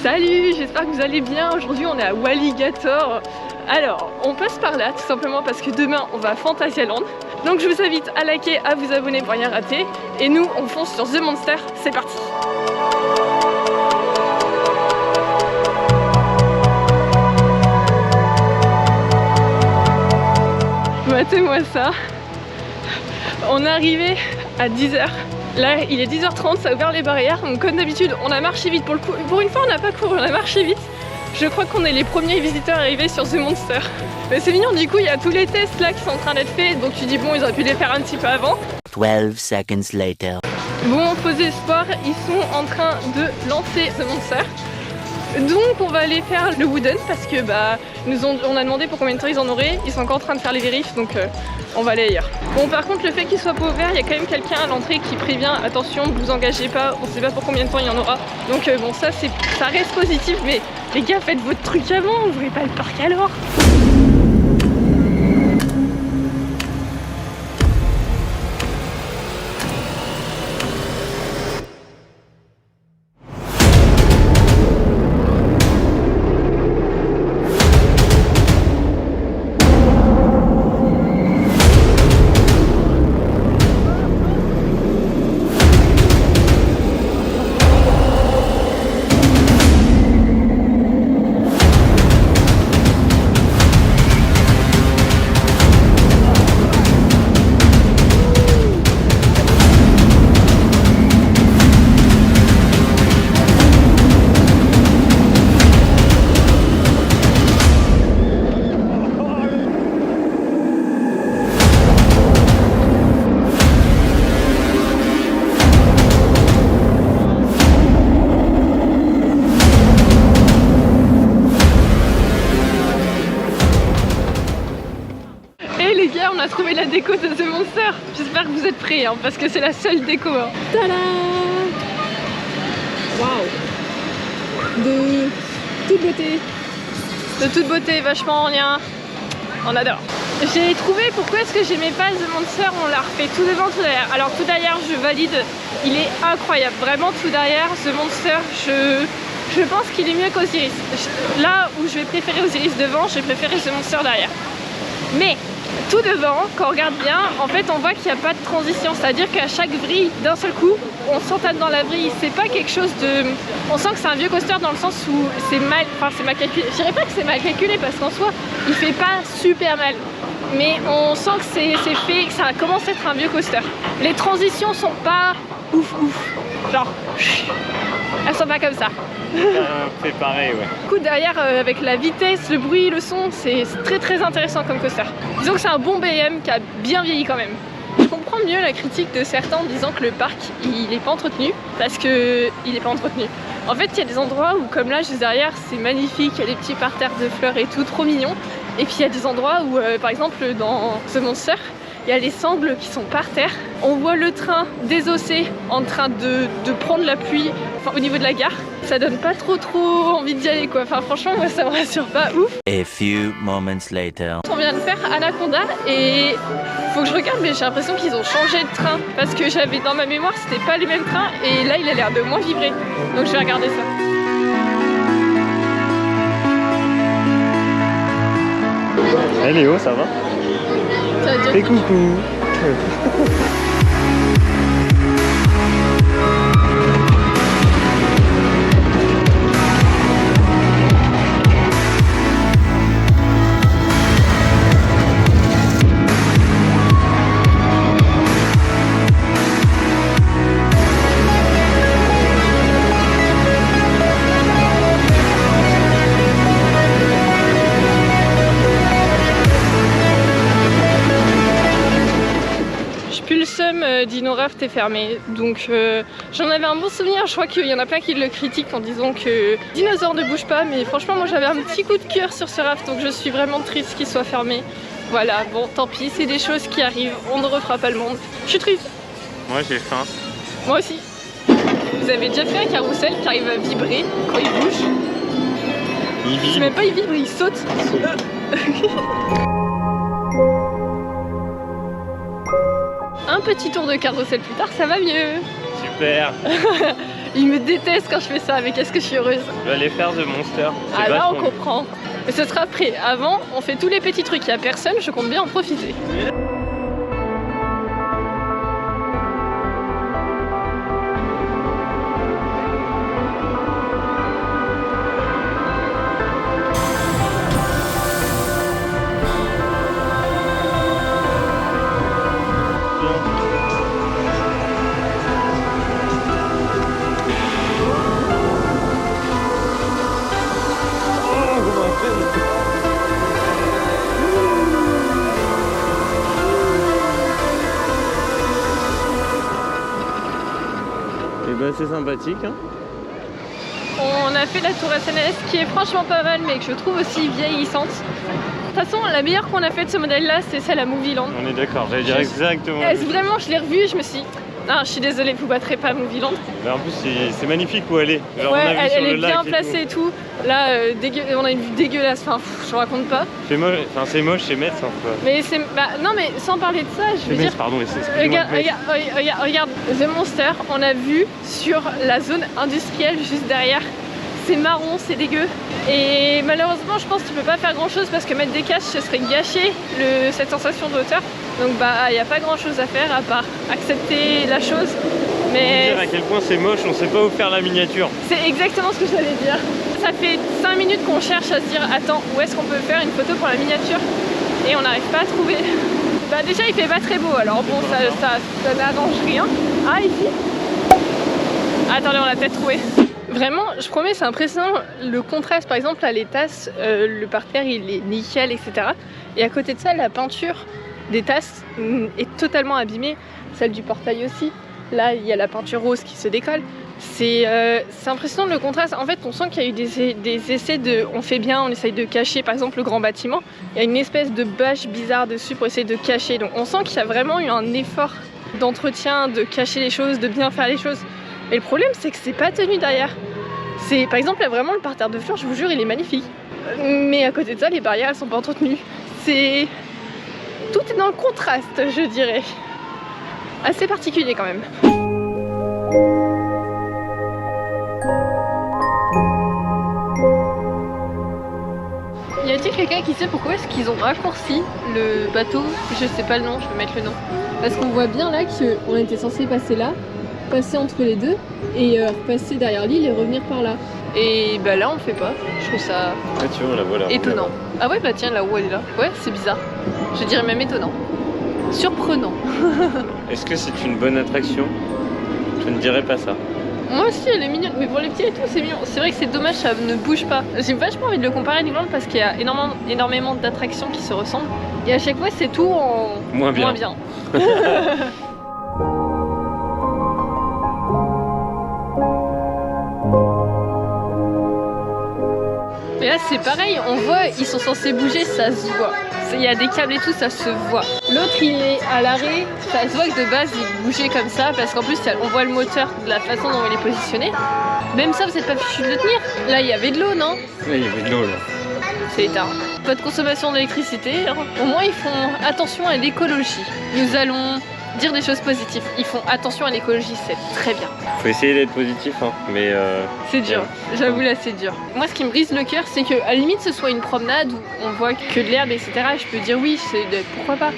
Salut, j'espère que vous allez bien. Aujourd'hui on est à Walligator. Alors, on passe par là tout simplement parce que demain on va à Fantasyland. Donc je vous invite à liker, à vous abonner pour rien rater. Et nous on fonce sur The Monster, c'est parti. Matez-moi ça. On est arrivé à 10h. Là il est 10h30, ça a ouvert les barrières. Donc comme d'habitude on a marché vite pour le coup. Pour une fois on n'a pas couru, on a marché vite. Je crois qu'on est les premiers visiteurs arrivés sur The Monster. Mais c'est mignon, du coup il y a tous les tests là qui sont en train d'être faits. Donc tu dis bon, ils auraient pu les faire un petit peu avant. 12 seconds later. Bon, faux espoir, ils sont en train de lancer The Monster. Donc on va aller faire le Wooden parce que on a demandé pour combien de temps ils en auraient. Ils sont encore en train de faire les vérifs, donc on va aller ailleurs. Bon, par contre le fait qu'il soit pas ouvert, il y a quand même quelqu'un à l'entrée qui prévient attention, ne vous engagez pas, on sait pas pour combien de temps il y en aura. Donc bon, ça reste positif, mais les gars, faites votre truc avant, ouvrez pas le parc alors. On a trouvé la déco de The Monster. J'espère que vous êtes prêts hein, parce que c'est la seule déco. Hein. Tada! Waouh! De toute beauté. De toute beauté, vachement en lien. On adore. J'ai trouvé pourquoi est-ce que j'aimais pas The Monster. On l'a refait tout devant, tout derrière. Alors tout derrière, je valide. Il est incroyable. Vraiment tout derrière, The Monster, je pense qu'il est mieux qu'Osiris. Là où je vais préférer Osiris devant, j'ai préféré The Monster derrière. Mais tout devant, quand on regarde bien, en fait on voit qu'il n'y a pas de transition, c'est-à-dire qu'à chaque vrille, d'un seul coup, on s'entame dans la vrille. C'est pas quelque chose de... On sent que c'est un vieux coaster dans le sens où c'est mal calculé. Je dirais pas que c'est mal calculé parce qu'en soi, il fait pas super mal. Mais on sent que c'est fait, que ça commence à être un vieux coaster. Les transitions sont pas ouf. Genre, elles sont pas comme ça. Fait pareil, ouais. Du coup derrière avec la vitesse, le bruit, le son, c'est très intéressant comme coaster. Disons que c'est un bon BM qui a bien vieilli quand même. Je comprends mieux la critique de certains en disant que le parc il est pas entretenu parce que il est pas entretenu. En fait il y a des endroits où comme là juste derrière c'est magnifique, il y a des petits parterres de fleurs et tout, trop mignon. Et puis il y a des endroits où par exemple dans The Monster, il y a les sangles qui sont par terre. On voit le train désossé en train de prendre la pluie au niveau de la gare. Ça donne pas trop envie d'y aller quoi. Enfin franchement moi ça me rassure pas ouf. A few moments later. On vient de faire Anaconda et faut que je regarde mais j'ai l'impression qu'ils ont changé de train. Parce que j'avais dans ma mémoire c'était pas les mêmes trains et là il a l'air de moins vibrer. Donc je vais regarder ça. Hey Léo, ça va? Fais coucou. Dino Raft est fermé, donc j'en avais un bon souvenir. Je crois qu'il y en a plein qui le critiquent en disant que Dinosaure ne bouge pas, mais franchement moi j'avais un petit coup de cœur sur ce raft, donc je suis vraiment triste qu'il soit fermé. Voilà, bon tant pis, c'est des choses qui arrivent, on ne refera pas le monde. Je suis triste. Moi j'ai faim. Moi aussi. Vous avez déjà fait un carrousel qui arrive à vibrer quand il bouge? Il vibre. C'est même pas il vibre, il saute. Un petit tour de carrousel plus tard, ça va mieux. Super. Ils me détestent quand je fais ça, mais qu'est-ce que je suis heureuse. Je vais aller faire The Monster. Ah là, on comprend. Mais ce sera après. Avant, on fait tous les petits trucs. Il n'y a personne, je compte bien en profiter. C'est sympathique hein. On a fait la tour SNS qui est franchement pas mal mais que je trouve aussi vieillissante. De toute façon la meilleure qu'on a fait de ce modèle là c'est celle à Movieland. On est d'accord, j'allais dire exactement. Vraiment je l'ai revue et je me suis dit non je suis désolée vous battrez pas Movieland. Mais en plus c'est magnifique où elle est. Genre, ouais on a vu elle sur est le bien lac placée et tout. Là on a une vue dégueulasse, enfin je raconte pas. C'est moche chez Metz hein, mais c'est non mais sans parler de ça je veux dire. Pardon, regarde The Monster, on a vu sur la zone industrielle juste derrière. C'est marron, c'est dégueu. Et malheureusement, je pense que tu peux pas faire grand chose parce que mettre des caches, ce serait gâcher cette sensation de hauteur. Donc bah, il n'y a pas grand chose à faire à part accepter la chose. Mais dire à quel point c'est moche, on sait pas où faire la miniature. C'est exactement ce que j'allais dire. Ça fait 5 minutes qu'on cherche à se dire attends, où est-ce qu'on peut faire une photo pour la miniature? Et on n'arrive pas à trouver. Bah déjà il fait pas très beau, alors bon ça n'arrange rien. Ah ici. Attendez, on l'a peut-être trouvé. Vraiment, je promets, c'est impressionnant le contraste. Par exemple, là, les tasses, le parterre, il est nickel, etc. Et à côté de ça, la peinture des tasses est totalement abîmée. Celle du portail aussi. Là, il y a la peinture rose qui se décolle. C'est impressionnant le contraste. En fait, on sent qu'il y a eu des essais de... On fait bien, on essaye de cacher, par exemple, le grand bâtiment. Il y a une espèce de bâche bizarre dessus pour essayer de cacher. Donc, on sent qu'il y a vraiment eu un effort d'entretien, de cacher les choses, de bien faire les choses. Mais le problème, c'est que c'est pas tenu derrière. Par exemple, là, vraiment, le parterre de fleurs, je vous jure, il est magnifique. Mais à côté de ça, les barrières, elles sont pas entretenues. Tout est dans le contraste, je dirais. Assez particulier quand même. Y a-t-il quelqu'un qui sait pourquoi est-ce qu'ils ont raccourci le bateau? Je sais pas le nom, je vais mettre le nom. Parce qu'on voit bien là qu'on était censé passer là, passer entre les deux et repasser derrière l'île et revenir par là. Et bah là on le fait pas, je trouve ça tu vois, la voilà, étonnant. Ah ouais bah tiens là où elle est là, ouais c'est bizarre. Je dirais même étonnant. Surprenant. Est-ce que c'est une bonne attraction? Je ne dirais pas ça. Moi aussi elle est mignonne, mais pour les petits et tout c'est mignon. C'est vrai que c'est dommage ça ne bouge pas. J'ai vachement envie de le comparer à Disneyland parce qu'il y a énormément d'attractions qui se ressemblent. Et à chaque fois c'est tout en moins bien. Mais là c'est pareil, on voit, ils sont censés bouger, ça se voit. Il y a des câbles et tout, ça se voit. L'autre il est à l'arrêt, ça se voit que de base il bougeait comme ça parce qu'en plus on voit le moteur de la façon dont il est positionné. Même ça vous êtes pas fichu de le tenir. Là il y avait de l'eau, non? Là il y avait de l'eau là. C'est éteint. Pas de consommation d'électricité. Au moins ils font attention à l'écologie. Nous allons dire des choses positives. Ils font attention à l'écologie, c'est très bien. Faut essayer d'être positif hein, mais c'est dur, j'avoue là c'est dur. Moi ce qui me brise le cœur c'est que à la limite ce soit une promenade où on voit que de l'herbe etc. Je peux dire oui, pourquoi pas.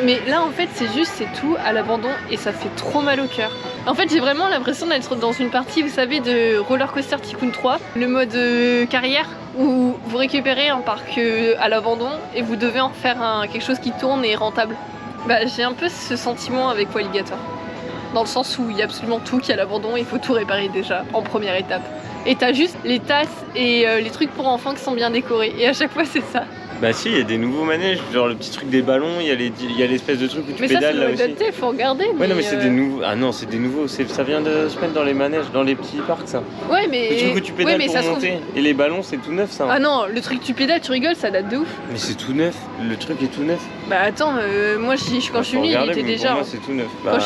Mais là en fait c'est tout à l'abandon et ça fait trop mal au cœur. En fait j'ai vraiment l'impression d'être dans une partie vous savez de Roller Coaster Tycoon 3, le mode carrière où vous récupérez un parc à l'abandon et vous devez en faire quelque chose qui tourne et est rentable. Bah j'ai un peu ce sentiment avec Walligator. Dans le sens où il y a absolument tout qui est à l'abandon et il faut tout réparer déjà en première étape. Et t'as juste les tasses et les trucs pour enfants qui sont bien décorés et à chaque fois c'est ça. Bah si, il y a des nouveaux manèges, genre le petit truc des ballons, il y a l'espèce de truc où tu pédales là aussi. Mais ça c'est faut regarder. Ouais non mais c'est des nouveaux, ah non c'est des nouveaux, ça vient de se mettre dans les manèges, dans les petits parcs ça. Ouais mais... Le truc où tu pédales pour monter, et les ballons c'est tout neuf ça. Ah non, le truc tu pédales, tu rigoles, ça date de ouf. Mais c'est tout neuf, le truc est tout neuf. Bah attends, moi quand je suis venue il était déjà. Pour moi c'est tout neuf. Bah,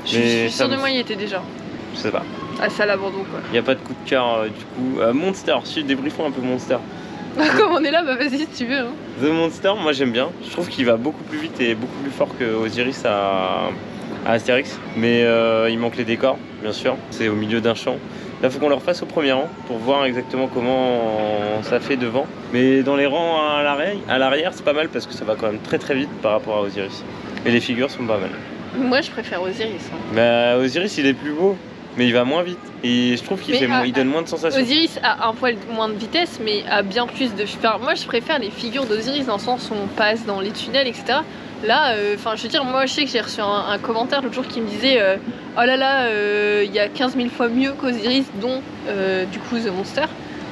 je suis sûre de moi il était déjà. Je sais pas. Ah ça à l'abandon quoi. Il n'y a pas de coup de cœur du coup. Monster, si débriefons un peu Monster. Comme on est là, bah vas-y si tu veux. Hein. The Monster, moi j'aime bien. Je trouve qu'il va beaucoup plus vite et beaucoup plus fort que Osiris à Astérix. Mais il manque les décors, bien sûr. C'est au milieu d'un champ. Là, il faut qu'on le refasse au premier rang pour voir exactement comment ça fait devant. Mais dans les rangs à l'arrière, c'est pas mal parce que ça va quand même très très vite par rapport à Osiris. Et les figures sont pas mal. Moi, je préfère Osiris. Hein. Bah, Osiris, il est plus beau, mais il va moins vite. Et je trouve qu'il il donne moins de sensations. Osiris a un poil moins de vitesse, mais a bien plus de... Enfin, moi, je préfère les figures d'Osiris dans le sens où on passe dans les tunnels, etc. Là, je veux dire, moi, je sais que j'ai reçu un commentaire l'autre jour qui me disait oh là là, il y a 15 000 fois mieux qu'Osiris, dont du coup The Monster.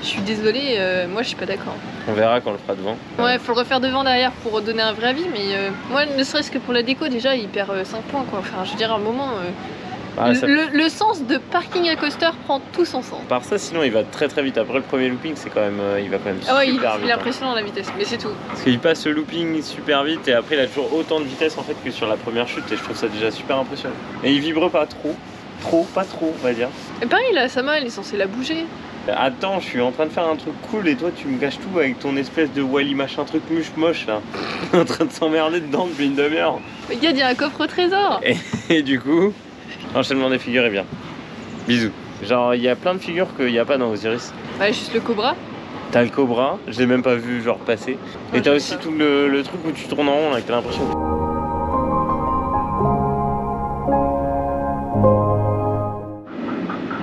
Je suis désolée, moi, je suis pas d'accord. On verra quand on le fera devant. Ouais, faut le refaire devant derrière pour donner un vrai avis, mais moi, ne serait-ce que pour la déco, déjà, il perd 5 points, quoi. Enfin, je veux dire, à un moment... le sens de parking à coaster prend tout son sens. Par ça, sinon il va très très vite. Après le premier looping, c'est quand même, il va quand même super vite. Il est impressionnant la vitesse, mais c'est tout. Parce qu'il passe le looping super vite et après il a toujours autant de vitesse en fait que sur la première chute et je trouve ça déjà super impressionnant. Et il vibre pas pas trop on va dire. Et pareil là, Sama elle est censée la bouger. Attends, je suis en train de faire un truc cool et toi tu me gâches tout avec ton espèce de Wally machin truc moche là. En train de s'emmerder dedans depuis une demi-heure. Regarde, il y a un coffre au trésor. Et du coup... L'enchaînement des figures est bien. Bisous. Genre, il y a plein de figures qu'il n'y a pas dans Osiris. Ouais, juste le cobra. T'as le cobra, je l'ai même pas vu genre passer. Et t'as aussi tout le truc où tu tournes en rond là, que t'as l'impression.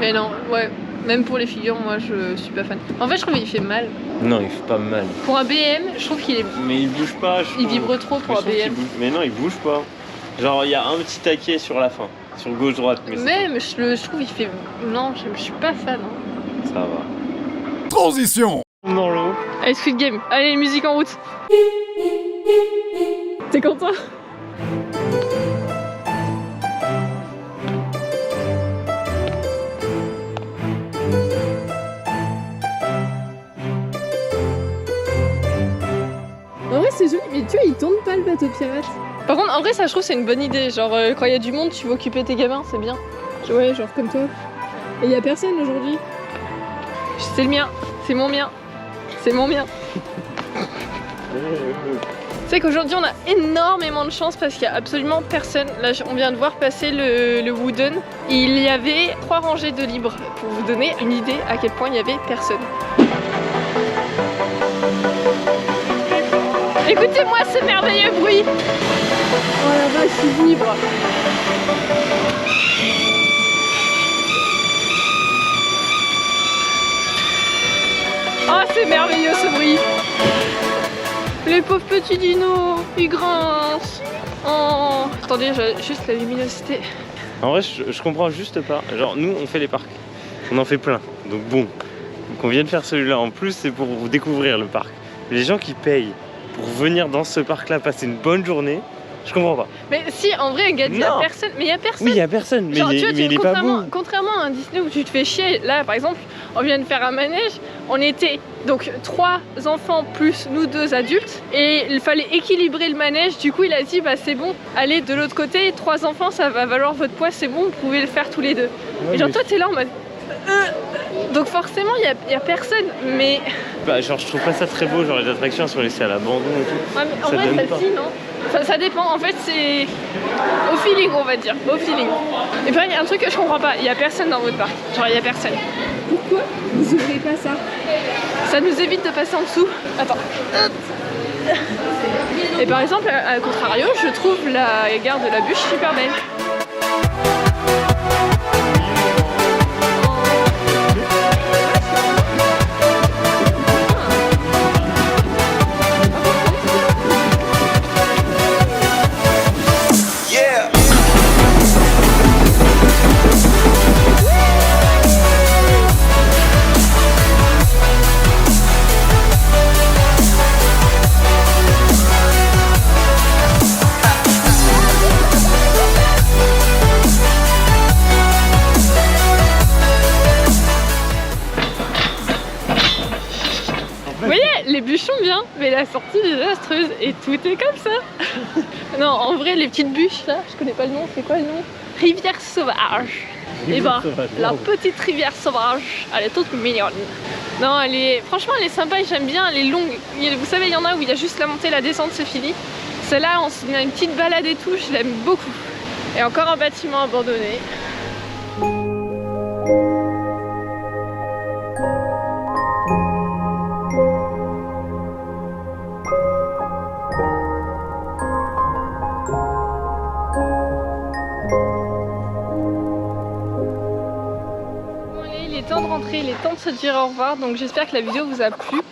Mais non, ouais. Même pour les figures, moi je suis pas fan. En fait, je trouve qu'il fait mal. Non, il fait pas mal. Pour un BM, je trouve qu'il est. Mais il bouge pas. Il vibre trop pour un BM. Mais non, il bouge pas. Genre, il y a un petit taquet sur la fin. Sur gauche-droite. Mais je trouve qu'il fait... Non, je suis pas fan. Hein. Ça va. Transition. Dans l'eau. Allez, Squid Game. Allez, musique en route. T'es content? En vrai, c'est joli, mais tu vois, il tourne pas le bateau pirate. Par contre, en vrai, ça, je trouve, c'est une bonne idée. Genre, quand il y a du monde, tu veux occuper tes gamins, c'est bien. Ouais, genre comme toi. Et il y a personne aujourd'hui. C'est le mien. C'est mon mien. C'est mon mien. Tu sais qu'aujourd'hui, on a énormément de chance parce qu'il y a absolument personne. Là, on vient de voir passer le Wooden. Il y avait 3 rangées de libres. Pour vous donner une idée à quel point il y avait personne. Écoutez-moi ce merveilleux bruit. Oh la vache, il vibre. Oh, c'est merveilleux ce bruit. Les pauvres petits dinos, ils grincent. Oh, attendez, j'ai juste la luminosité. En vrai, je comprends juste pas. Genre, nous, on fait les parcs. On en fait plein. Donc bon, qu'on vienne faire celui-là. En plus, c'est pour vous découvrir le parc. Les gens qui payent pour venir dans ce parc-là, passer une bonne journée, je comprends pas. Mais si, en vrai, regarde, il y a personne. Mais il y a personne. Oui, il y a personne, mais genre, il est pas beau. Contrairement à un Disney où tu te fais chier, là, par exemple, on vient de faire un manège, on était donc 3 enfants plus nous 2 adultes, et il fallait équilibrer le manège. Du coup, il a dit, bah c'est bon, allez de l'autre côté, 3 enfants, ça va valoir votre poids, c'est bon, vous pouvez le faire tous les 2. Ouais, et genre, toi, t'es là en mode... Donc forcément il y a personne, mais... Bah genre je trouve pas ça très beau, genre les attractions sont laissées à l'abandon et tout. Ouais, mais en vrai celle-ci non, ça dépend, en fait c'est au feeling on va dire, au feeling. Et puis il y a un truc que je comprends pas, il y a personne dans votre parc, genre il y a personne. Pourquoi vous ouvrez pas ça? Ça nous évite de passer en dessous. Attends. Et par exemple, à contrario, je trouve la gare de la Bûche super belle. Les bûchons bien, mais la sortie désastreuse et tout est comme ça. Non, en vrai, les petites bûches là, je connais pas le nom, c'est quoi le nom? Rivière sauvage. Et bah, la petite rivière sauvage, elle est toute mignonne. Non, franchement, elle est sympa, j'aime bien, elle est longue. Vous savez, il y en a où il y a juste la montée, la descente, c'est fini. Celle-là, on a une petite balade et tout, je l'aime beaucoup. Et encore un bâtiment abandonné. Il est temps de rentrer, il est temps de se dire au revoir, donc j'espère que la vidéo vous a plu.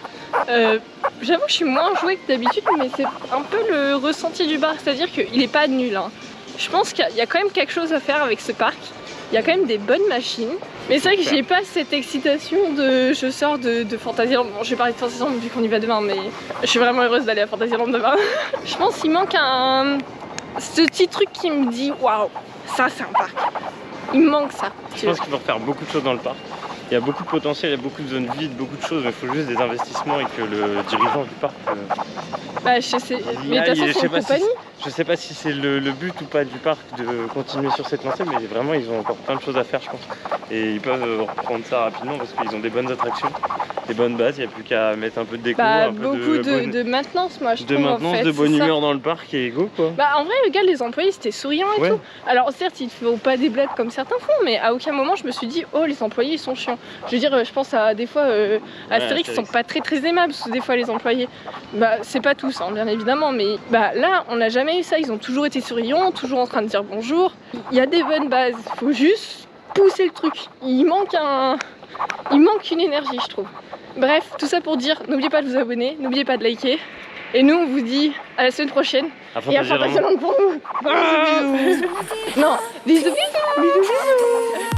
J'avoue que je suis moins jouée que d'habitude, mais c'est un peu le ressenti du parc, c'est-à-dire qu'il est pas nul, hein. Je pense qu'il y a quand même quelque chose à faire avec ce parc. Il y a quand même des bonnes machines, mais c'est vrai que j'ai pas cette excitation de je sors de Fantasyland. Bon, je vais parler de Fantasyland vu qu'on y va demain, mais je suis vraiment heureuse d'aller à Fantasyland demain. Je pense qu'il manque ce petit truc qui me dit waouh, ça c'est un parc. Il me manque ça. Je pense qu'il faut refaire beaucoup de choses dans le parc. Il y a beaucoup de potentiel, il y a beaucoup de zones vides, beaucoup de choses, mais il faut juste des investissements et que le dirigeant du parc... Bah je sais, mais de toute façon c'est une compagnie. Je sais pas si c'est le but ou pas du parc de continuer sur cette lancée, mais vraiment ils ont encore plein de choses à faire je pense. Et ils peuvent reprendre ça rapidement parce qu'ils ont des bonnes attractions, des bonnes bases, il n'y a plus qu'à mettre un peu de déco, un peu beaucoup de maintenance moi je trouve. De maintenance, en fait, de bonne humeur dans le parc et go quoi. Bah en vrai regarde les employés c'était souriant et tout. Alors certes ils ne font pas des blagues comme certains font, mais à aucun moment je me suis dit oh les employés ils sont chiants. Je veux dire je pense à des fois Astérix qui sont pas très aimables des fois les employés. Bah c'est pas tous hein, bien évidemment, mais bah là on n'a jamais eu ça, ils ont toujours été souriants, toujours en train de dire bonjour. Il y a des bonnes bases, il faut juste pousser le truc. Il manque une énergie je trouve. Bref, tout ça pour dire, n'oubliez pas de vous abonner, n'oubliez pas de liker. Et nous on vous dit à la semaine prochaine. Et à Fantasyland pour nous. Non, bisous bisous.